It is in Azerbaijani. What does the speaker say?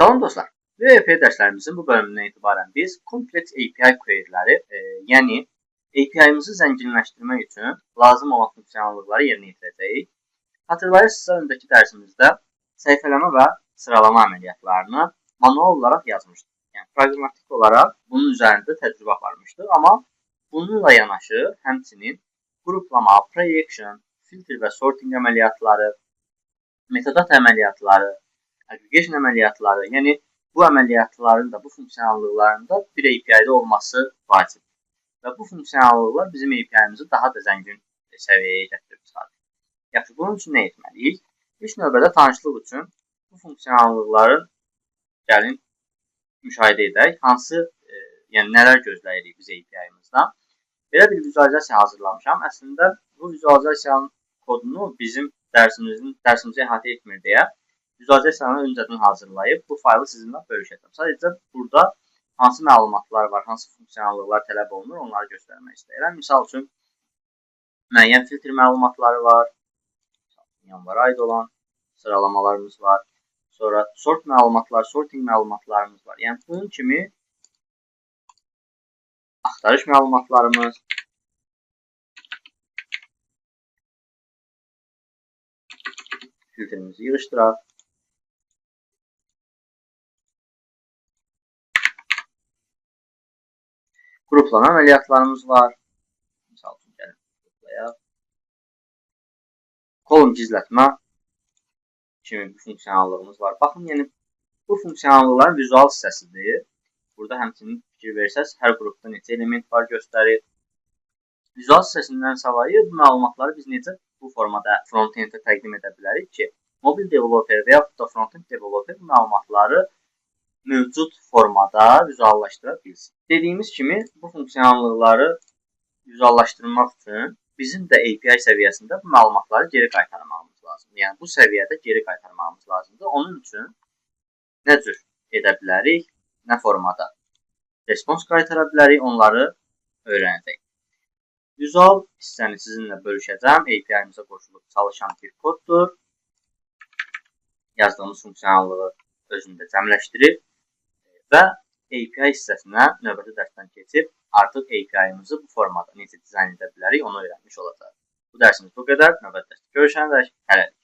Salam dostlar, VFP dərslərimizin bu bölümündən etibarən biz kompleks API queryləri, yəni API-mizi zənginləşdirmək üçün lazım olan funksiyonallıqları yerinə yetirəcəyik. Xatırlayırsınızsa, öncəki dərsimizdə səhifələmə və sıralama əməliyyatlarını manual olaraq yazmışdıq. Yəni, praqmatik olaraq bunun üzərində təcrübə aparmışdıq, amma bununla yanaşı həmçinin qruplama, projection, filter və sorting əməliyyatları, metodat əməliyyatları, aggregation əməliyyatları, yəni bu əməliyyatların da, bu funksiyonallıqların da bir API-də olması vacibdir. Və bu funksiyonallıqlar bizim API-mizi daha da zəngin səviyyəyə gətirib çıxardır. Yaxşı, bunun üçün nə etməliyik? İlk növbədə tanışlıq üçün bu funksiyonallıqların gəlin müşahidə edək. Hansı, yəni nələr gözləyirik biz API-mizdən? Belə bir vizualizasiya hazırlamışam. Əslində, bu vizualizasiyanın kodunu bizim dərsimizi əhatə etmir deyə vizualizasiyanı öncədən hazırlayıb bu faylı sizinlə bölüşəcəm. Sadəcə burada hansı məlumatlar var, hansı funksiyonallıqlar tələb olunur, onları göstərmək istəyirəm. Misal üçün, müəyyən filtr məlumatları var, yanvara aid olan sıralamalarımız var, sonra sort məlumatlar, sorting məlumatlarımız var. Yəni, bunun kimi axtarış məlumatlarımız, filtrimizi yığışdıraq. Qruplama əməliyyatlarımız var. Misal üçün, gəlin qruplayaq. Kolon gizlətmə kimi bir funksiyonallığımız var. Baxın, yəni bu funksiyonallıqların vizual hissəsidir. Burada həmçinin fikir versəz, hər qrupda neçə element var göstərir. Vizual hissəsindən savayı bu məlumatları biz necə bu formada front-enddə təqdim edə bilərik ki, mobil developer və yaxud da front-end developer bu məlumatları mövcud formada vizuallaşdıra bilsin. Dediyimiz kimi, bu funksiyonallıqları vizuallaşdırmaq üçün bizim də API səviyyəsində bu məlumatları geri qaytarmamız lazımdır. Yəni, bu səviyyədə geri qaytarmamız lazımdır. Onun üçün nə cür edə bilərik, nə formada respons qaytara bilərik, onları öyrənəcəyik. Vizual hissəni sizinlə bölüşəcəm. API-mizə qoşulub çalışan bir koddur. Yazdığımız funksiyonallığı özündə cəmləşdirib və API hissəsinə növbəti dərsdən keçib artıq API-mizi bu formada necə dizayn edə bilərik, onu öyrənmiş olacaq. Bu dərsimiz bu qədər. Növbəti dərsdə görüşənədək hələlik.